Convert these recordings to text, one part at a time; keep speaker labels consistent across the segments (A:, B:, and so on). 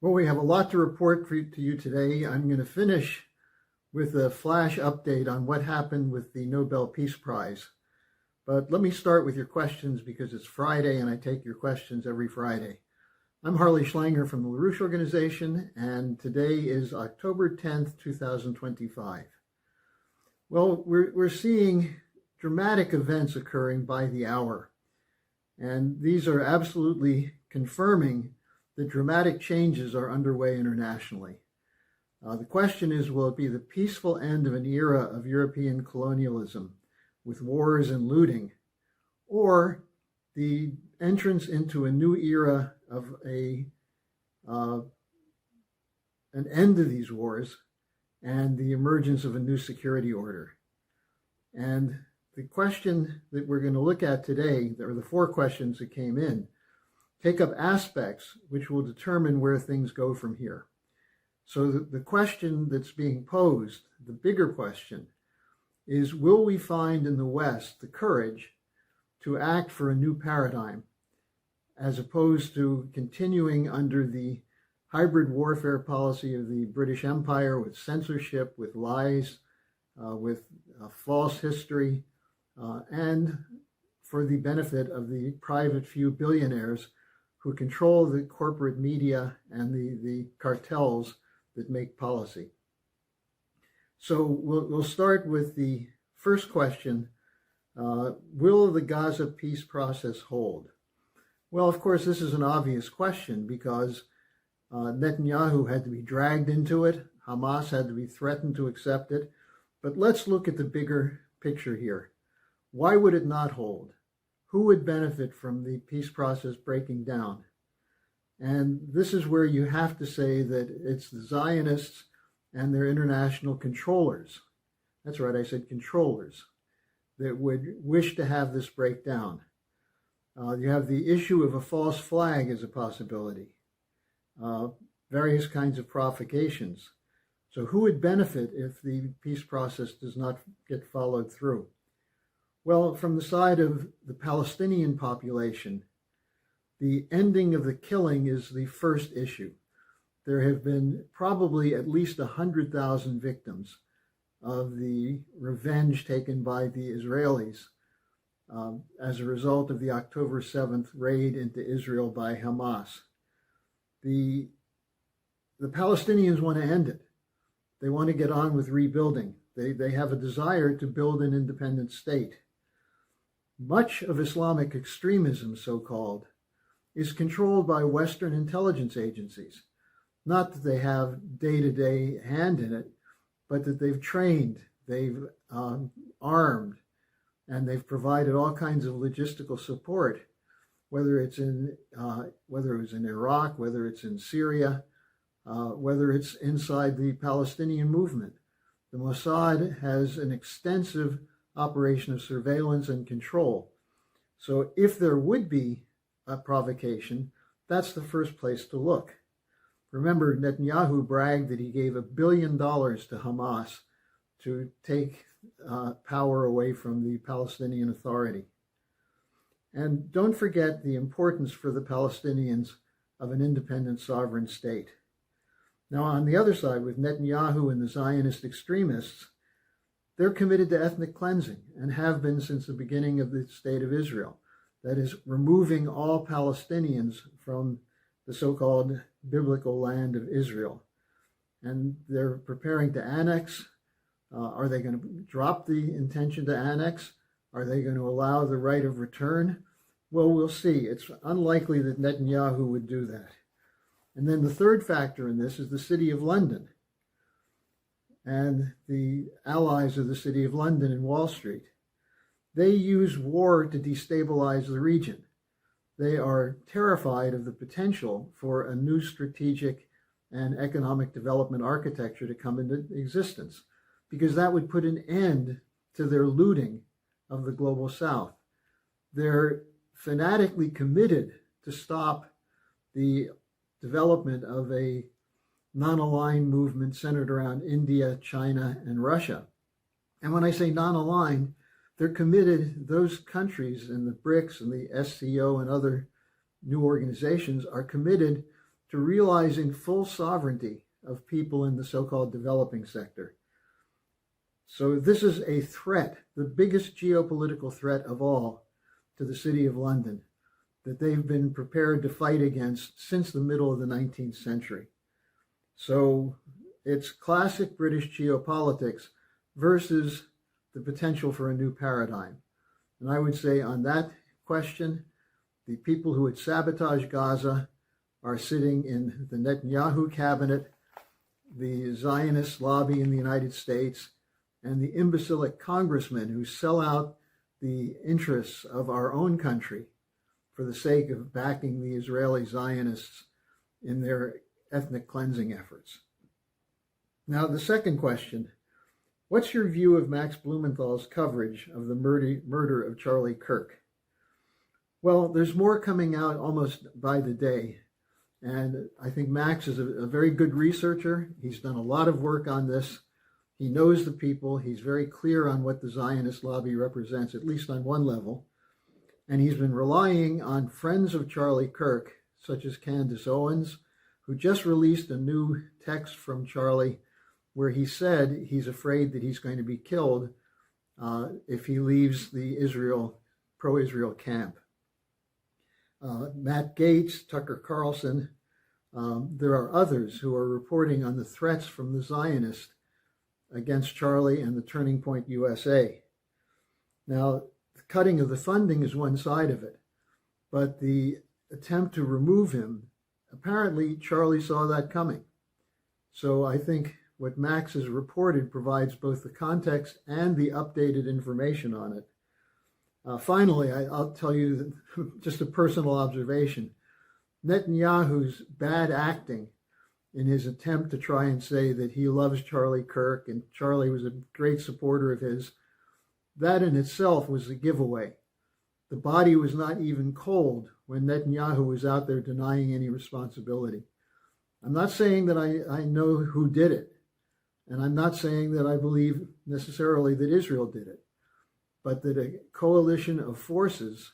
A: Well, we have a lot to report to you today. I'm going to finish with a flash update on what happened with the Nobel Peace Prize. But let me start with your questions because it's Friday and I take your questions every Friday. I'm Harley Schlanger from the LaRouche Organization, and today is October 10th, 2025. Well, we're seeing dramatic events occurring by the hour, and these are absolutely confirming that dramatic changes are underway internationally. The question is, will it be the peaceful end of an era of European colonialism with wars and looting, or the entrance into a new era of an end of these wars and the emergence of a new security order? And the question that we're going to look at today, or the four questions that came in, take up aspects which will determine where things go from here. So the question that's being posed, the bigger question, is will we find in the West the courage to act for a new paradigm, as opposed to continuing under the hybrid warfare policy of the British Empire with censorship, with lies, with false history, and for the benefit of the private few billionaires who control the corporate media and the cartels that make policy. So we'll start with the first question. Will the Gaza peace process hold? Well, of course, this is an obvious question because Netanyahu had to be dragged into it. Hamas had to be threatened to accept it. But let's look at the bigger picture here. Why would it not hold? Who would benefit from the peace process breaking down? And this is where you have to say that it's the Zionists and their international controllers. That's right, I said controllers, that would wish to have this break down. You have the issue of a false flag as a possibility, various kinds of provocations. So who would benefit if the peace process does not get followed through? Well, from the side of the Palestinian population, the ending of the killing is the first issue. There have been probably at least 100,000 victims of the revenge taken by the Israelis as a result of the October 7th raid into Israel by Hamas. The Palestinians want to end it. They want to get on with rebuilding. They have a desire to build an independent state. Much of Islamic extremism, so-called, is controlled by Western intelligence agencies. Not that they have day-to-day hand in it, but that they've trained, they've armed, and they've provided all kinds of logistical support, whether it was in Iraq, whether it's in Syria, whether it's inside the Palestinian movement. The Mossad has an extensive operation of surveillance and control. So if there would be a provocation, that's the first place to look. Remember, Netanyahu bragged that he gave $1 billion to Hamas to take power away from the Palestinian Authority. And don't forget the importance for the Palestinians of an independent sovereign state. Now, on the other side, with Netanyahu and the Zionist extremists, they're committed to ethnic cleansing and have been since the beginning of the State of Israel. That is, removing all Palestinians from the so-called biblical land of Israel. And they're preparing to annex. Are they going to drop the intention to annex? Are they going to allow the right of return? Well, we'll see. It's unlikely that Netanyahu would do that. And then the third factor in this is the City of London and the allies of the City of London and Wall Street. They use war to destabilize the region. They are terrified of the potential for a new strategic and economic development architecture to come into existence, because that would put an end to their looting of the global South. They're fanatically committed to stop the development of a non-aligned movement centered around India, China, and Russia. And when I say non-aligned, they're committed, those countries in the BRICS and the SCO and other new organizations are committed to realizing full sovereignty of people in the so-called developing sector. So this is a threat, the biggest geopolitical threat of all to the City of London, that they've been prepared to fight against since the middle of the 19th century. So it's classic British geopolitics versus the potential for a new paradigm. And I would say on that question, the people who would sabotage Gaza are sitting in the Netanyahu cabinet, the Zionist lobby in the United States, and the imbecilic congressmen who sell out the interests of our own country for the sake of backing the Israeli Zionists in their ethnic cleansing efforts. Now, the second question, what's your view of Max Blumenthal's coverage of the murder of Charlie Kirk? Well, there's more coming out almost by the day. And I think Max is a very good researcher. He's done a lot of work on this. He knows the people. He's very clear on what the Zionist lobby represents, at least on one level. And he's been relying on friends of Charlie Kirk, such as Candace Owens, who just released a new text from Charlie where he said he's afraid that he's going to be killed if he leaves the pro-Israel camp. Matt Gaetz, Tucker Carlson, there are others who are reporting on the threats from the Zionists against Charlie and the Turning Point USA. Now, the cutting of the funding is one side of it, but the attempt to remove him, apparently Charlie saw that coming. So I think what Max has reported provides both the context and the updated information on it. Finally, I'll tell you just a personal observation. Netanyahu's bad acting in his attempt to try and say that he loves Charlie Kirk and Charlie was a great supporter of his, that in itself was a giveaway. The body was not even cold when Netanyahu was out there denying any responsibility. I'm not saying that I know who did it, and I'm not saying that I believe necessarily that Israel did it, but that a coalition of forces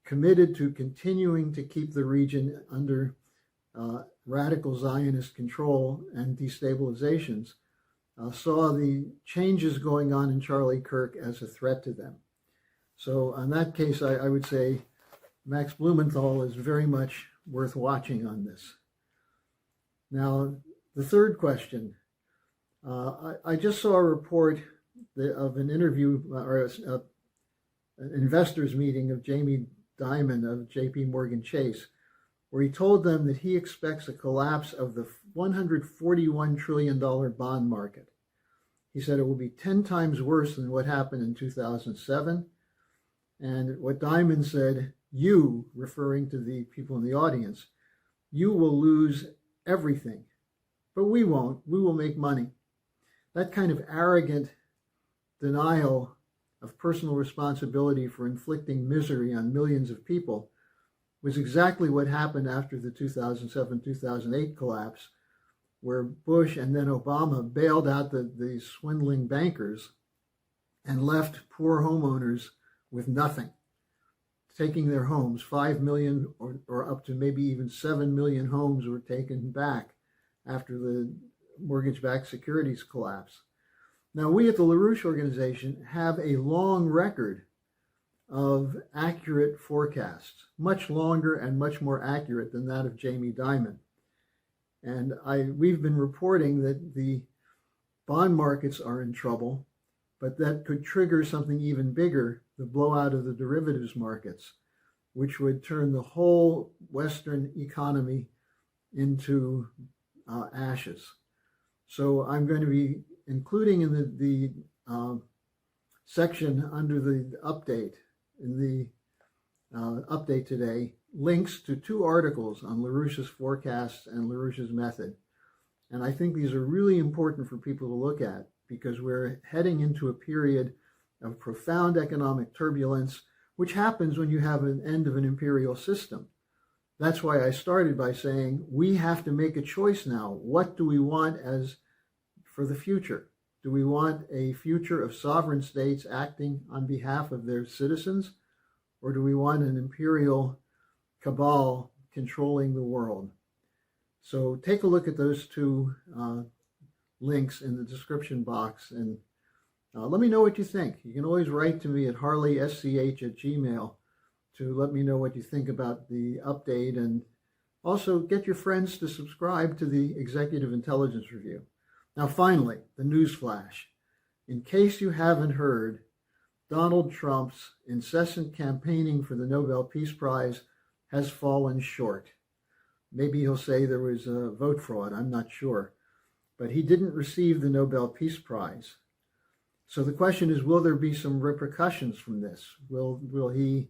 A: committed to continuing to keep the region under radical Zionist control and destabilizations saw the changes going on in Charlie Kirk as a threat to them. So in that case, I would say Max Blumenthal is very much worth watching on this. Now, the third question. I just saw a report of an interview or an investors meeting of Jamie Dimon of JP Morgan Chase, where he told them that he expects a collapse of the $141 trillion bond market. He said it will be 10 times worse than what happened in 2007. And what Dimon said, you, referring to the people in the audience, you will lose everything, but we won't. We will make money. That kind of arrogant denial of personal responsibility for inflicting misery on millions of people was exactly what happened after the 2007-2008 collapse, where Bush and then Obama bailed out the swindling bankers and left poor homeowners with nothing, taking their homes. 5 million or up to maybe even 7 million homes were taken back after the mortgage-backed securities collapse. Now, we at the LaRouche organization have a long record of accurate forecasts, much longer and much more accurate than that of Jamie Dimon. And we've been reporting that the bond markets are in trouble, but that could trigger something even bigger, the blowout of the derivatives markets, which would turn the whole Western economy into ashes. So I'm going to be including in the section under the update, in the update today, links to 2 articles on LaRouche's forecasts and LaRouche's method. And I think these are really important for people to look at because we're heading into a period of profound economic turbulence, which happens when you have an end of an imperial system. That's why I started by saying we have to make a choice now. What do we want for the future? Do we want a future of sovereign states acting on behalf of their citizens? Or do we want an imperial cabal controlling the world? So take a look at those two links in the description box, and let me know what you think. You can always write to me at harleysch@gmail.com to let me know what you think about the update, and also get your friends to subscribe to the Executive Intelligence Review. Now finally, the news flash. In case you haven't heard, Donald Trump's incessant campaigning for the Nobel Peace Prize has fallen short. Maybe he'll say there was a vote fraud, I'm not sure. But he didn't receive the Nobel Peace Prize. So the question is, will there be some repercussions from this? Will he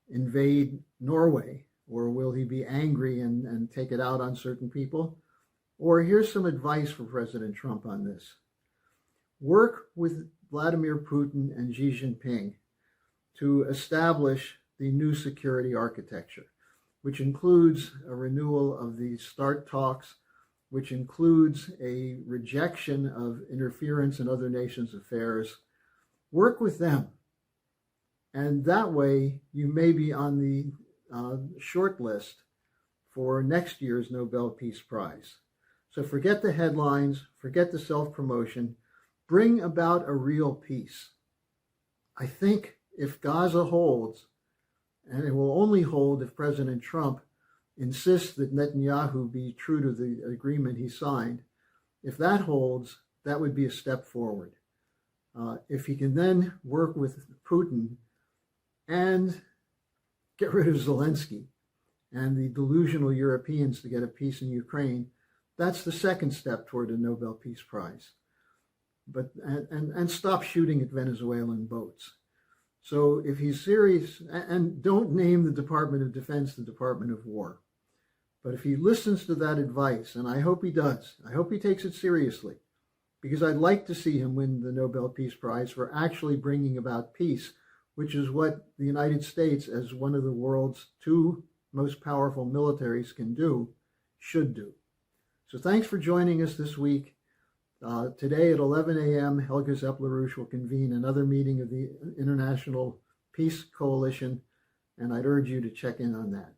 A: invade Norway? Or will he be angry and take it out on certain people? Or here's some advice for President Trump on this. Work with Vladimir Putin and Xi Jinping to establish the new security architecture, which includes a renewal of the START talks, which includes a rejection of interference in other nations' affairs. Work with them. And that way, you may be on the short list for next year's Nobel Peace Prize. So forget the headlines, forget the self-promotion, bring about a real peace. I think if Gaza holds, and it will only hold if President Trump insists that Netanyahu be true to the agreement he signed, if that holds, that would be a step forward. If he can then work with Putin and get rid of Zelensky and the delusional Europeans to get a peace in Ukraine, that's the second step toward a Nobel Peace Prize. And stop shooting at Venezuelan boats. So if he's serious, and don't name the Department of Defense the Department of War, but if he listens to that advice, and I hope he does, I hope he takes it seriously, because I'd like to see him win the Nobel Peace Prize for actually bringing about peace, which is what the United States, as one of the world's two most powerful militaries can do, should do. So thanks for joining us this week. Today at 11 a.m., Helga Zepp-LaRouche will convene another meeting of the International Peace Coalition, and I'd urge you to check in on that.